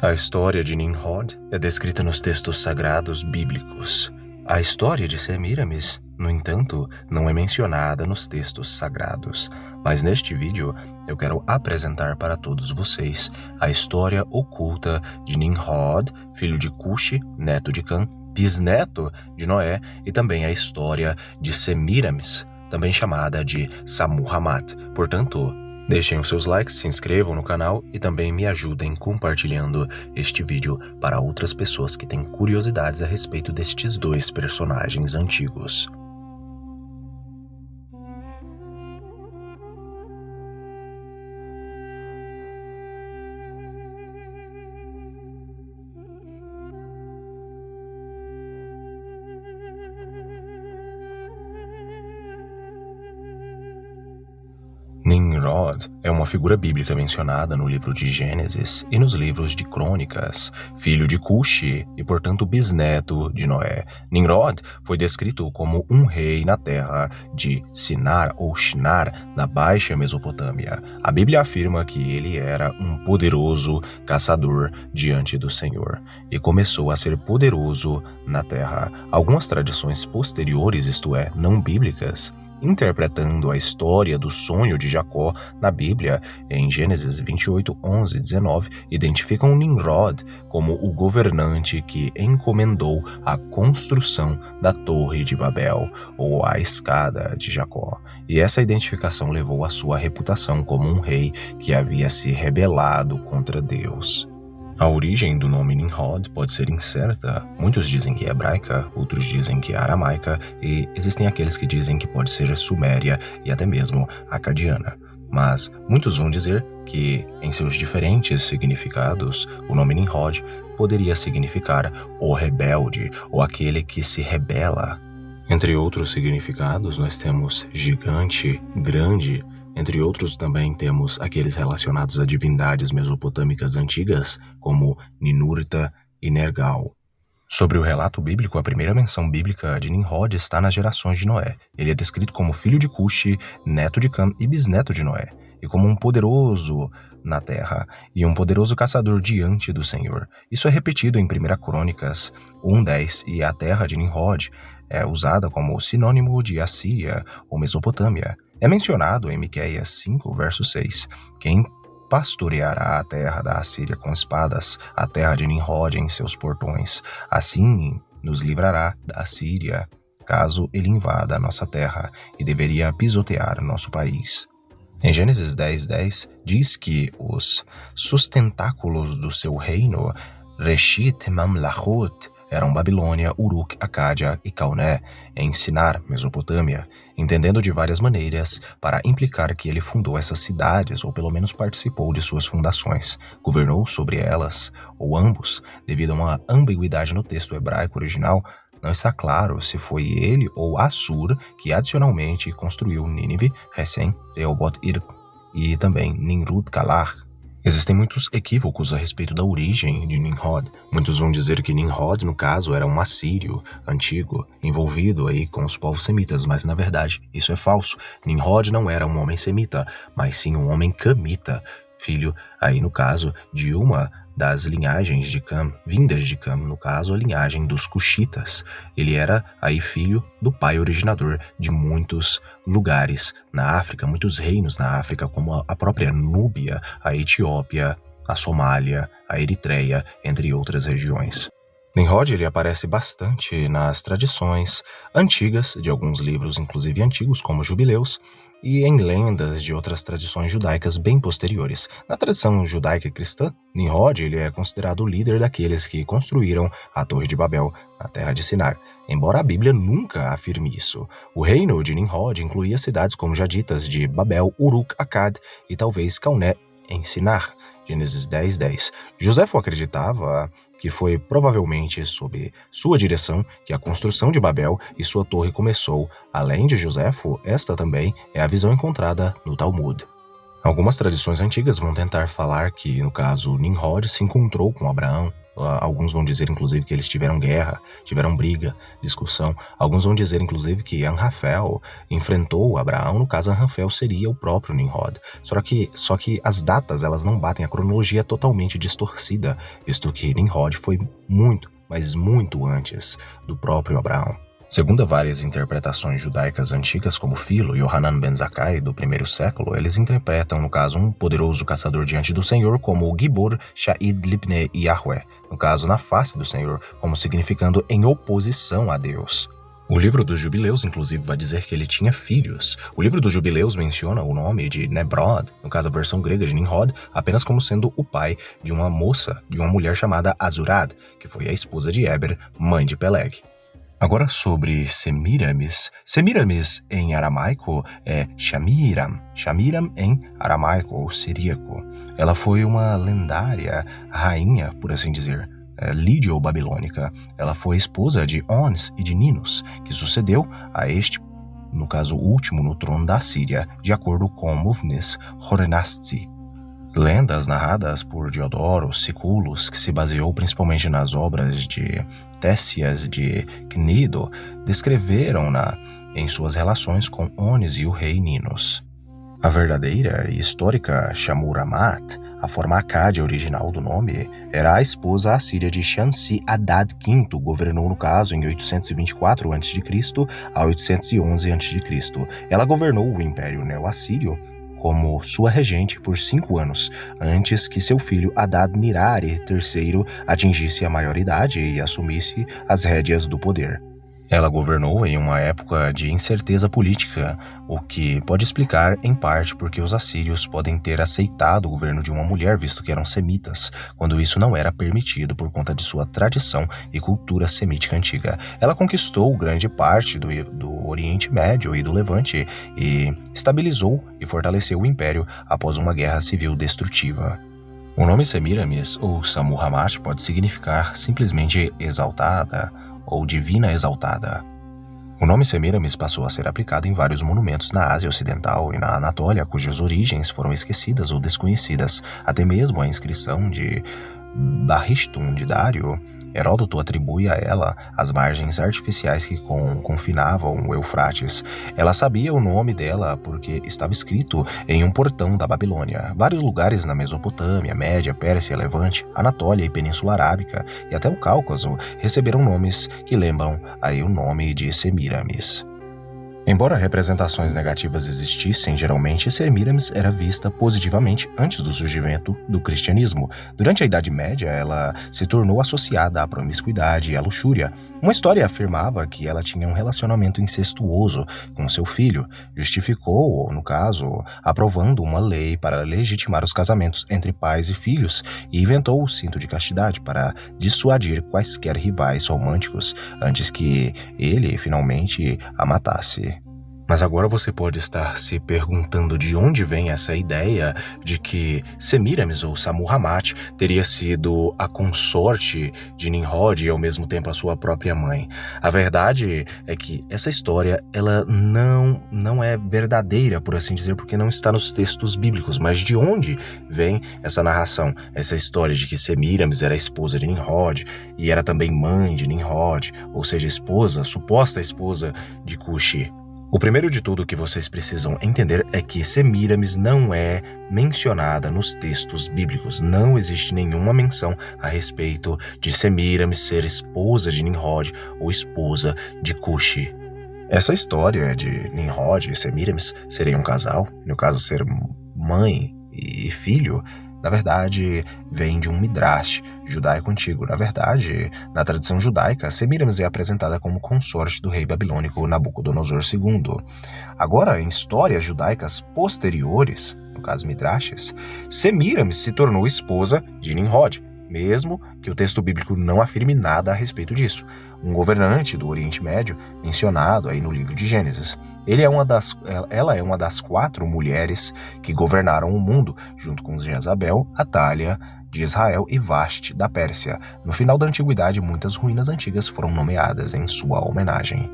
A história de Nimrod é descrita nos textos sagrados bíblicos. A história de Semiramis, no entanto, não é mencionada nos textos sagrados. Mas neste vídeo, eu quero apresentar para todos vocês a história oculta de Nimrod, filho de Cushi, neto de Cã, bisneto de Noé, e também a história de Semiramis, também chamada de Samuhamat. Portanto, deixem os seus likes, se inscrevam no canal e também me ajudem compartilhando este vídeo para outras pessoas que têm curiosidades a respeito destes dois personagens antigos. Nimrod é uma figura bíblica mencionada no livro de Gênesis e nos livros de Crônicas, filho de Cushi e, portanto, bisneto de Noé. Nimrod foi descrito como um rei na terra de Sinar ou Shinar, na Baixa Mesopotâmia. A Bíblia afirma que ele era um poderoso caçador diante do Senhor e começou a ser poderoso na terra. Algumas tradições posteriores, isto é, não bíblicas, interpretando a história do sonho de Jacó na Bíblia, em Gênesis 28, 11 e 19, identificam Nimrod como o governante que encomendou a construção da Torre de Babel, ou a Escada de Jacó. E essa identificação levou à sua reputação como um rei que havia se rebelado contra Deus. A origem do nome Nimrod pode ser incerta. Muitos dizem que é hebraica, outros dizem que é aramaica, e existem aqueles que dizem que pode ser suméria e até mesmo acadiana. Mas muitos vão dizer que, em seus diferentes significados, o nome Nimrod poderia significar o rebelde ou aquele que se rebela. Entre outros significados, nós temos gigante, grande. Entre outros, também temos aqueles relacionados a divindades mesopotâmicas antigas, como Ninurta e Nergal. Sobre o relato bíblico, a primeira menção bíblica de Nimrod está nas gerações de Noé. Ele é descrito como filho de Cushi, neto de Cã e bisneto de Noé, e como um poderoso na terra e um poderoso caçador diante do Senhor. Isso é repetido em 1 Crônicas 1:10, e a terra de Nimrod é usada como sinônimo de Assíria ou Mesopotâmia. É mencionado em Miqueias 5, verso 6, quem pastoreará a terra da Assíria com espadas, a terra de Nimrod em seus portões. Assim nos livrará da Assíria, caso ele invada a nossa terra e deveria pisotear nosso país. Em Gênesis 10:10, diz que os sustentáculos do seu reino, Reshit Mamlachot, eram Babilônia, Uruk, Acádia e Calné, em Sinar, Mesopotâmia, entendendo de várias maneiras para implicar que ele fundou essas cidades, ou pelo menos participou de suas fundações, governou sobre elas, ou ambos. Devido a uma ambiguidade no texto hebraico original, não está claro se foi ele ou Assur que adicionalmente construiu Nínive, Recém, Rehoboth Ir e também Nimrud-Calar. Existem muitos equívocos a respeito da origem de Nimrod. Muitos vão dizer que Nimrod, no caso, era um assírio antigo, envolvido aí com os povos semitas, mas na verdade isso é falso. Nimrod não era um homem semita, mas sim um homem camita, filho aí no caso de uma das linhagens de Cã, vindas de Cã, no caso a linhagem dos Cushitas. Ele era aí filho do pai originador de muitos lugares na África, muitos reinos na África, como a própria Núbia, a Etiópia, a Somália, a Eritreia, entre outras regiões. Nimrod ele aparece bastante nas tradições antigas de alguns livros, inclusive antigos, como Jubileus, e em lendas de outras tradições judaicas bem posteriores. Na tradição judaica cristã, Nimrod ele é considerado o líder daqueles que construíram a Torre de Babel na terra de Sinar, embora a Bíblia nunca afirme isso. O reino de Nimrod incluía cidades como já ditas de Babel, Uruk, Akkad e talvez Calné em Sinar. Gênesis 10:10. Joséfo acreditava que foi provavelmente sob sua direção que a construção de Babel e sua torre começou. Além de Joséfo, esta também é a visão encontrada no Talmud. Algumas tradições antigas vão tentar falar que, no caso, Nimrod se encontrou com Abraão. Alguns vão dizer, inclusive, que eles tiveram guerra, tiveram briga, discussão. Alguns vão dizer, inclusive, que Anrafel enfrentou Abraão. No caso, Anrafel seria o próprio Nimrod. Só que as datas, elas não batem, a cronologia é totalmente distorcida, visto que Nimrod foi muito, mas muito antes do próprio Abraão. Segundo várias interpretações judaicas antigas, como Philo e Yohanan ben Zakkai, do primeiro século, eles interpretam, no caso, um poderoso caçador diante do Senhor como o Gibor Sha'id Lipnei Yahweh, no caso, na face do Senhor, como significando em oposição a Deus. O livro dos Jubileus, inclusive, vai dizer que ele tinha filhos. O livro dos Jubileus menciona o nome de Nebrod, no caso a versão grega de Nimrod, apenas como sendo o pai de uma moça, de uma mulher chamada Azurad, que foi a esposa de Eber, mãe de Peleg. Agora sobre Semiramis. Semiramis em aramaico é Shamiram. Shamiram em aramaico ou siríaco. Ela foi uma lendária rainha, por assim dizer, lídio-babilônica. Ela foi esposa de Ons e de Ninos, que sucedeu a este, no caso último, no trono da Síria, de acordo com Mufnis Horenasci. Lendas narradas por Diodoro Siculus, que se baseou principalmente nas obras de Tésias de Cnido, descreveram-na em suas relações com Onis e o rei Ninos. A verdadeira e histórica Shamuramat, a forma acádia original do nome, era a esposa assíria de Shamshi-Adad V, governou no caso em 824 a.C. a 811 a.C. Ela governou o Império Neo-Assírio como sua regente por 5 anos, antes que seu filho Adad-Nirari III atingisse a maioridade e assumisse as rédeas do poder. Ela governou em uma época de incerteza política, o que pode explicar, em parte, porque os assírios podem ter aceitado o governo de uma mulher, visto que eram semitas, quando isso não era permitido por conta de sua tradição e cultura semítica antiga. Ela conquistou grande parte do Oriente Médio e do Levante e estabilizou e fortaleceu o império após uma guerra civil destrutiva. O nome Semiramis, ou Sammurammat, pode significar simplesmente exaltada, ou divina exaltada. O nome Semiramis passou a ser aplicado em vários monumentos na Ásia Ocidental e na Anatólia, cujas origens foram esquecidas ou desconhecidas. Até mesmo a inscrição de Bahishtum de Dário, Heródoto atribui a ela as margens artificiais que confinavam o Eufrates. Ela sabia o nome dela porque estava escrito em um portão da Babilônia. Vários lugares na Mesopotâmia, Média, Pérsia, Levante, Anatólia e Península Arábica e até o Cáucaso receberam nomes que lembram aí o nome de Semiramis. Embora representações negativas existissem, geralmente Semiramis era vista positivamente antes do surgimento do cristianismo. Durante a Idade Média, ela se tornou associada à promiscuidade e à luxúria. Uma história afirmava que ela tinha um relacionamento incestuoso com seu filho, justificou, no caso, aprovando uma lei para legitimar os casamentos entre pais e filhos e inventou o cinto de castidade para dissuadir quaisquer rivais românticos antes que ele finalmente a matasse. Mas agora você pode estar se perguntando de onde vem essa ideia de que Semiramis ou Sammurammat teria sido a consorte de Nimrod e ao mesmo tempo a sua própria mãe. A verdade é que essa história ela não é verdadeira, por assim dizer, porque não está nos textos bíblicos. Mas de onde vem essa narração, essa história de que Semiramis era a esposa de Nimrod e era também mãe de Nimrod, ou seja, suposta esposa de Cuxi? O primeiro de tudo que vocês precisam entender é que Semiramis não é mencionada nos textos bíblicos. Não existe nenhuma menção a respeito de Semiramis ser esposa de Nimrod ou esposa de Cuxi. Essa história de Nimrod e Semiramis serem um casal, no caso ser mãe e filho, na verdade, vem de um midrash judaico antigo. Na verdade, na tradição judaica, Semiramis é apresentada como consorte do rei babilônico Nabucodonosor II. Agora, em histórias judaicas posteriores, no caso midrashes, Semiramis se tornou esposa de Nimrod, mesmo que o texto bíblico não afirme nada a respeito disso. Um governante do Oriente Médio, mencionado aí no livro de Gênesis. Ela é uma das 4 mulheres que governaram o mundo, junto com Jezabel, Atália de Israel e Vashti da Pérsia. No final da Antiguidade, muitas ruínas antigas foram nomeadas em sua homenagem.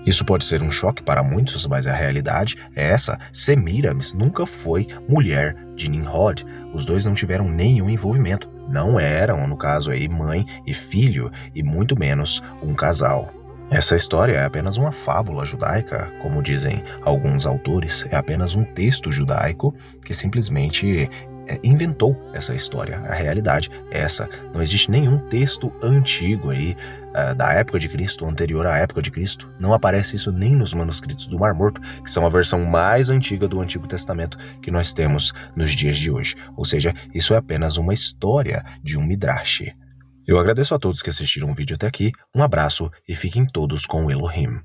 Isso pode ser um choque para muitos, mas a realidade é essa: Semiramis nunca foi mulher de Nimrod. Os dois não tiveram nenhum envolvimento. Não eram, no caso aí, mãe e filho, e muito menos um casal. Essa história é apenas uma fábula judaica, como dizem alguns autores, é apenas um texto judaico que simplesmente inventou essa história. A realidade é essa. Não existe nenhum texto antigo aí, da época de Cristo, anterior à época de Cristo. Não aparece isso nem nos manuscritos do Mar Morto, que são a versão mais antiga do Antigo Testamento que nós temos nos dias de hoje. Ou seja, isso é apenas uma história de um Midrash. Eu agradeço a todos que assistiram o vídeo até aqui, um abraço e fiquem todos com Elohim.